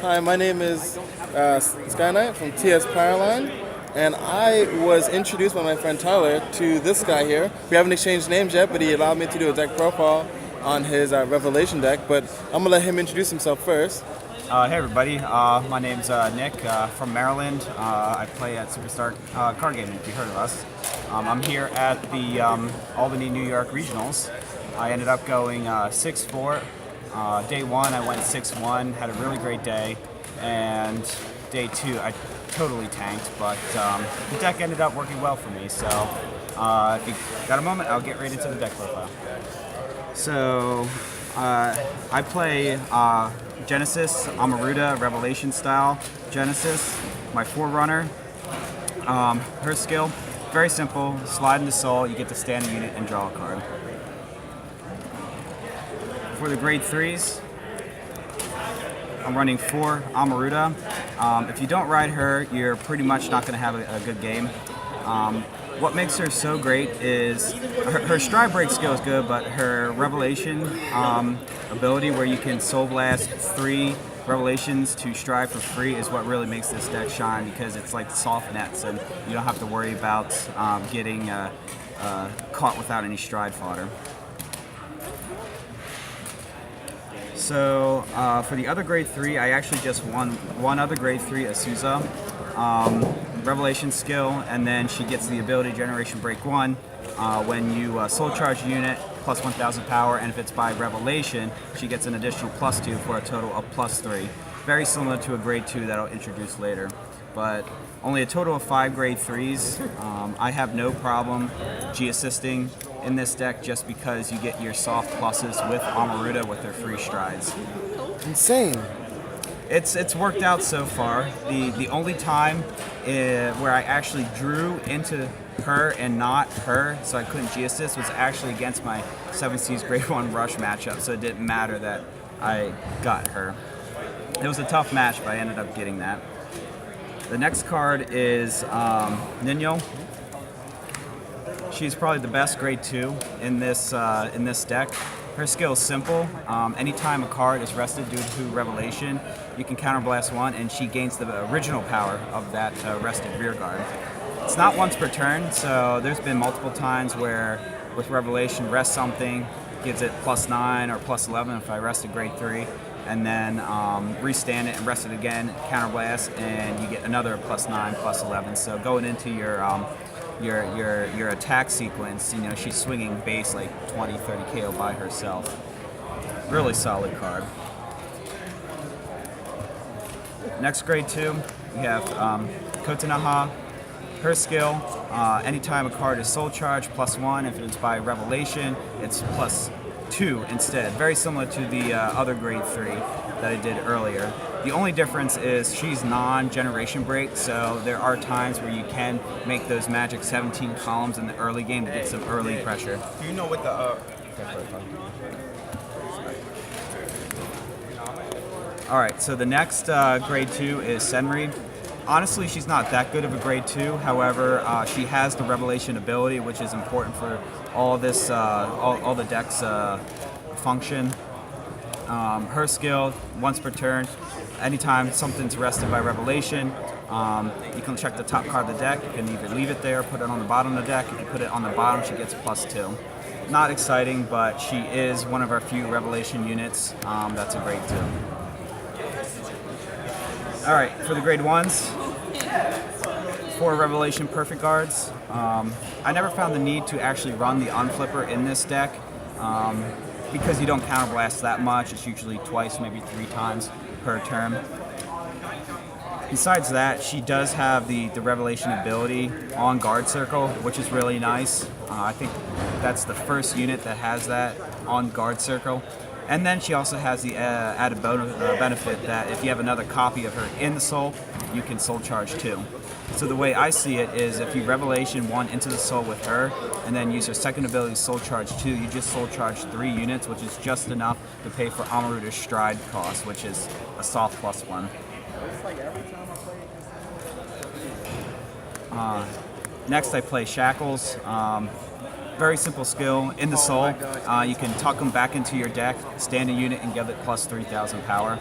Hi, my name is Sky Knight from TS Powerline, and I was introduced by my friend Tyler to this guy here. We haven't exchanged names yet, but he allowed me to do a deck profile on his Revelation deck, but I'm going to let him introduce himself first. Hey everybody, my name's Nick from Maryland. I play at Superstar Card Gaming, if you heard of us. I'm here at the Albany, New York Regionals. I ended up going 6-4. Day one I went 6-1, had a really great day, and day two I totally tanked, but the deck ended up working well for me, so if you got a moment, I'll get right into the deck profile. So I play Genesis, Amaruda, Revelation style Genesis, my Forerunner. Her skill, very simple, slide into soul, you get to stand a unit and draw a card. For the grade 3s, I'm running 4 Amaruda. If you don't ride her, you're pretty much not going to have a good game. What makes her so great is her stride break skill is good, but her Revelation ability, where you can Soul Blast 3 Revelations to stride for free, is what really makes this deck shine, because it's like soft nets and you don't have to worry about getting caught without any stride fodder. So for the other grade 3, I actually just won one other grade 3, Asuza. Revelation skill, and then she gets the ability Generation Break 1 when you soul charge a unit plus 1,000 power, and if it's by Revelation, she gets an additional +2 for a total of +3. Very similar to a grade 2 that I'll introduce later. But only a total of 5 grade 3s. I have no problem G-assisting in this deck just because you get your soft pluses with Amaruda with their free strides. Insane. It's worked out so far. The only time where I actually drew into her and not her, so I couldn't G-assist, was actually against my 7C's grade 1 rush matchup, so it didn't matter that I got her. It was a tough match, but I ended up getting that. The next card is Ninyo. She's probably the best grade 2 in this deck. Her skill is simple. Anytime a card is rested due to Revelation, you can counterblast 1, and she gains the original power of that rested rear guard. It's not once per turn, so there's been multiple times where with Revelation, rest something, gives it +9 or +11 if I rested grade 3, and then restand it and rest it again, counterblast, and you get another +9, +11. So going into your attack sequence, you know, she's swinging base like 20, 30 KO by herself. Really solid card. Next grade 2, we have Kotanaha. Her skill, anytime a card is soul charge, +1. If it's by Revelation, it's +2 instead. Very similar to the other grade 3 that I did earlier. The only difference is she's non-generation break, so there are times where you can make those magic 17 columns in the early game to get some early pressure. Do you know what the Alright, so the next grade 2 is Senri. Honestly, she's not that good of a grade 2. However, she has the Revelation ability, which is important for all this, all the deck's function. Her skill, once per turn, anytime something's rested by Revelation, you can check the top card of the deck. You can either leave it there, put it on the bottom of the deck. If you put it on the bottom, she gets +2. Not exciting, but she is one of our few Revelation units. That's a grade 2. Alright, for the grade 1s, 4 Revelation Perfect Guards. I never found the need to actually run the Unflipper in this deck because you don't counterblast that much. It's usually twice, maybe 3 times per turn. Besides that, she does have the Revelation ability on Guard Circle, which is really nice. I think that's the first unit that has that on Guard Circle. And then she also has the added benefit that if you have another copy of her in the soul, you can soul charge 2. So the way I see it is if you Revelation 1 into the soul with her, and then use her second ability soul charge 2, you just soul charge 3 units, which is just enough to pay for Amaruda's stride cost, which is a soft +1. Next I play Shackles. Very simple skill. In the soul, you can tuck them back into your deck, stand a unit, and give it plus 3,000 power.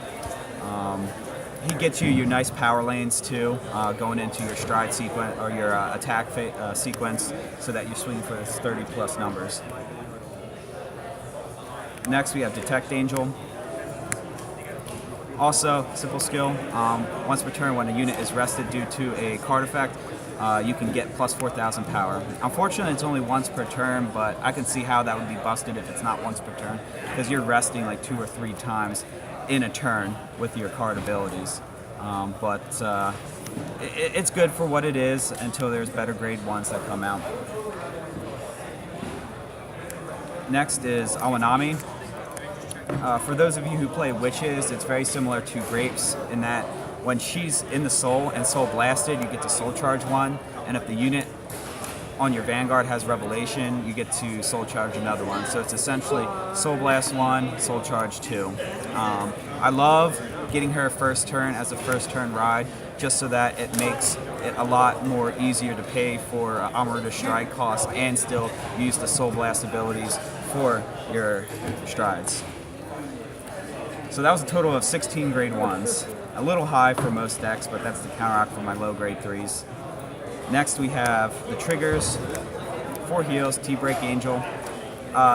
he gets you your nice power lanes too, going into your stride sequence or your attack sequence, so that you're swinging for 30 plus numbers. Next we have Detect Angel. Also, simple skill. Once per turn, when a unit is rested due to a card effect, you can get plus 4,000 power. Unfortunately, it's only once per turn, but I can see how that would be busted if it's not once per turn, because you're resting like 2 or 3 times in a turn with your card abilities. It's good for what it is until there's better grade ones that come out. Next is Awanami. For those of you who play Witches, it's very similar to Grapes in that when she's in the Soul and Soul Blasted, you get to Soul Charge 1, and if the unit on your Vanguard has Revelation, you get to Soul Charge another one. So it's essentially Soul Blast 1, Soul Charge 2. I love getting her first turn as a first turn ride, just so that it makes it a lot more easier to pay for Amaruda stride costs and still use the Soul Blast abilities for your strides. So that was a total of 16 grade 1s. A little high for most decks, but that's the counteract for my low grade 3s. Next we have the triggers, 4 heals, T-Break Angel.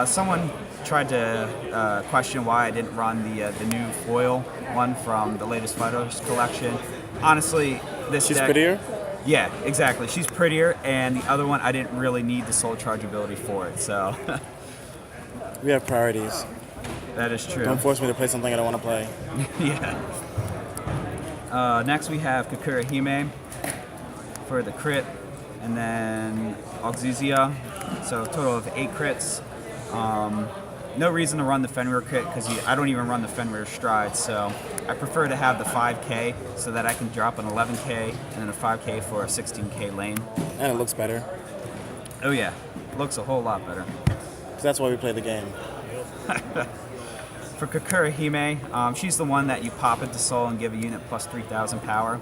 Someone tried to question why I didn't run the new foil one from the latest Fighters collection. Honestly, this She's deck... prettier? Yeah, exactly. She's prettier, and the other one I didn't really need the Soul Charge ability for it, so... We have priorities. That is true. Don't force me to play something I don't want to play. Yeah. Next we have Kakura Hime for the crit, and then Auxizia, so a total of 8 crits. No reason to run the Fenrir crit because I don't even run the Fenrir stride, so I prefer to have the 5k so that I can drop an 11k and then a 5k for a 16k lane. And it looks better. Oh yeah, looks a whole lot better. So that's why we play the game. For Kakura Hime, she's the one that you pop into Soul and give a unit plus 3,000 power.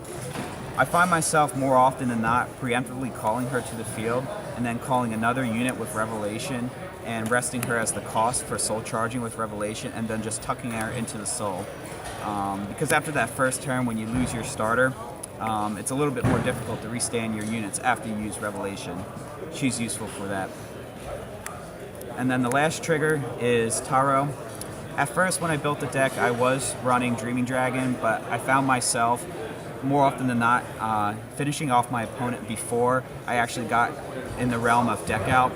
I find myself more often than not preemptively calling her to the field and then calling another unit with Revelation and resting her as the cost for Soul Charging with Revelation and then just tucking her into the Soul. Because after that first turn when you lose your starter, it's a little bit more difficult to restand your units after you use Revelation. She's useful for that. And then the last trigger is Taro. At first, when I built the deck, I was running Dreaming Dragon, but I found myself more often than not finishing off my opponent before I actually got in the realm of deck out,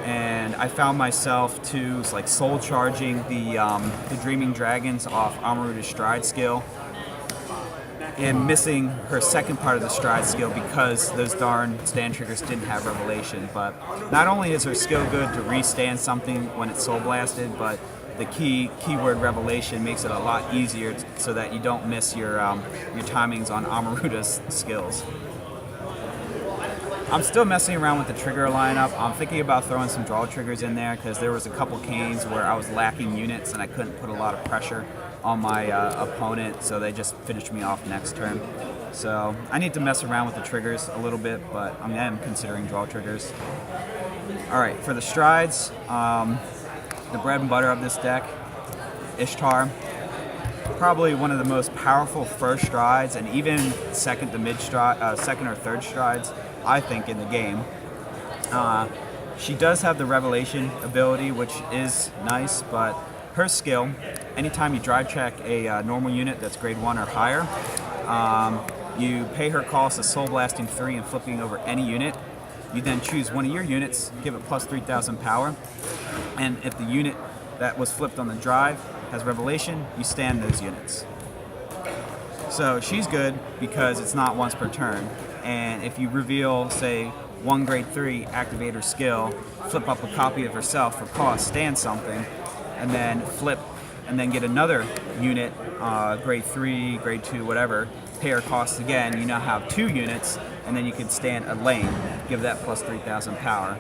and I found myself to like soul charging the Dreaming Dragons off Amaruda's stride skill and missing her second part of the stride skill because those darn stand triggers didn't have Revelation. But not only is her skill good to restand something when it's soul blasted, but the keyword Revelation makes it a lot easier so that you don't miss your timings on Amaruda's skills. I'm still messing around with the trigger lineup. I'm thinking about throwing some draw triggers in there because there was a couple canes where I was lacking units and I couldn't put a lot of pressure on my opponent, so they just finished me off next turn. So I need to mess around with the triggers a little bit, but I am considering draw triggers. Alright, for the strides, the bread and butter of this deck, Ishtar. Probably one of the most powerful first strides and even second or third strides, I think, in the game. She does have the Revelation ability, which is nice, but her skill, anytime you drive check a normal unit that's grade 1 or higher, you pay her cost of Soul Blasting 3 and flipping over any unit. You then choose one of your units, give it plus 3,000 power, and if the unit that was flipped on the drive has Revelation, you stand those units. So she's good because it's not once per turn, and if you reveal, say, one grade 3 activator skill, flip up a copy of herself for cost, stand something, and then flip, and then get another unit, grade 3, grade 2, whatever, pay her cost again, you now have 2 units, and then you can stand a lane, give that plus 3,000 power.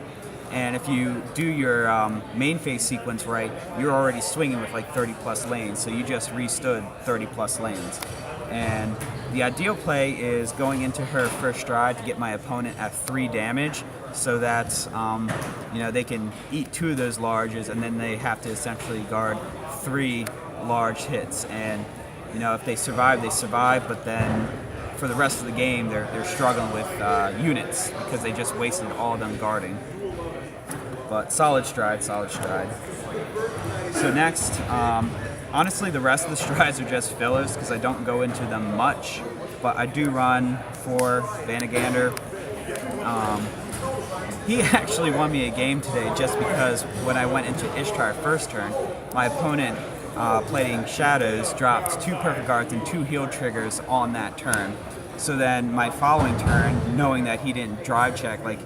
And if you do your main phase sequence right, you're already swinging with like 30 plus lanes, so you just restood 30 plus lanes. And the ideal play is going into her first stride to get my opponent at 3 damage, so that they can eat 2 of those larges, and then they have to essentially guard 3 large hits. And You know, if they survive, they survive, but then for the rest of the game, they're struggling with units because they just wasted all of them guarding. But solid stride, solid stride. So next, honestly, the rest of the strides are just fillers because I don't go into them much, but I do run for Vanguard. He actually won me a game today just because when I went into Ishtar first turn, my opponent playing Shadows dropped 2 perfect guards and 2 heal triggers on that turn. So then my following turn, knowing that he didn't drive check like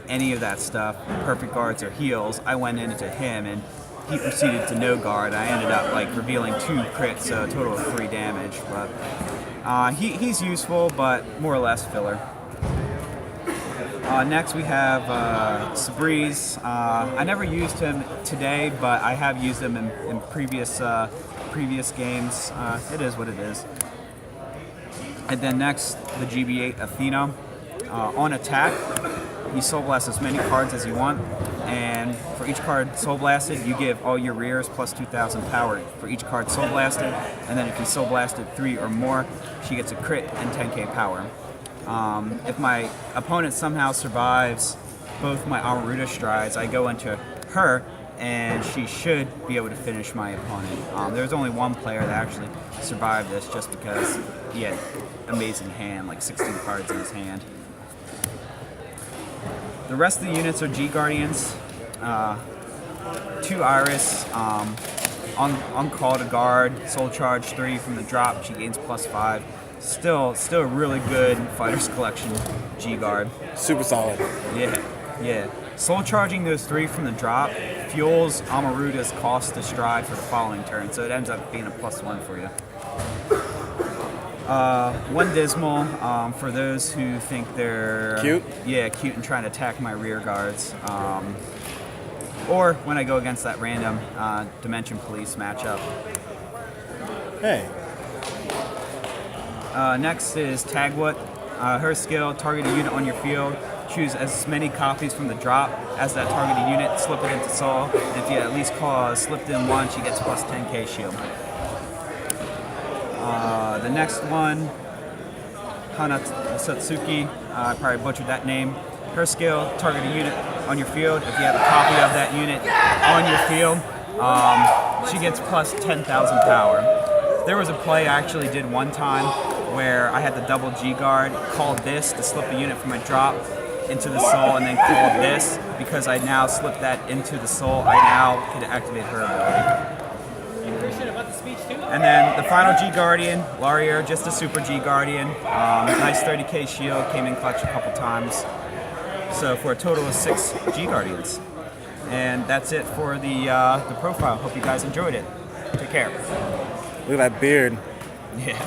any of that stuff, perfect guards or heals, I went into him and he proceeded to no guard. I ended up like revealing 2 crits, so a total of 3 damage. But he's useful, but more or less filler. Next we have Sabriz. I never used him today, but I have used him in previous games. It is what it is. And then next, the GB8 Athena. On attack, you Soul Blast as many cards as you want, and for each card Soul Blasted, you give all your rears plus 2,000 power for each card Soul Blasted, and then if you Soul Blasted 3 or more, she gets a crit and 10k power. If my opponent somehow survives both my Amaruda strides, I go into her, and she should be able to finish my opponent. There's only one player that actually survived this just because he had amazing hand, like 16 cards in his hand. The rest of the units are G-Guardians, 2 Iris, on call to guard, Soul Charge 3 from the drop, she gains +5. Still a really good Fighters Collection G-Guard. Super solid. Yeah. Soul Charging those 3 from the drop fuels Amaruda's cost to stride for the following turn, so it ends up being a +1 for you. 1 Dismal, for those who think they're cute. Yeah, cute and trying to attack my rear guards. Or when I go against that random Dimension Police matchup. Hey. Next is Tagwood. Her skill, target a unit on your field, choose as many copies from the drop as that targeted unit, slip it into Soul, and if you at least slipped in 1, she gets +10k shield. The next one, Hana Satsuki, I probably butchered that name. Her skill, target a unit on your field. If you have a copy of that unit on your field, she gets +10,000 power. There was a play I actually did one time where I had the double G guard, called this to slip a unit from a drop into the Soul, and then called this because I now slipped that into the Soul. I now can activate her ability. And then the final G Guardian, Laurier, just a super G Guardian. Nice 30k shield, came in clutch a couple times. So for a total of 6 G Guardians. And that's it for the profile. Hope you guys enjoyed it. Take care. Look at that beard. Yeah.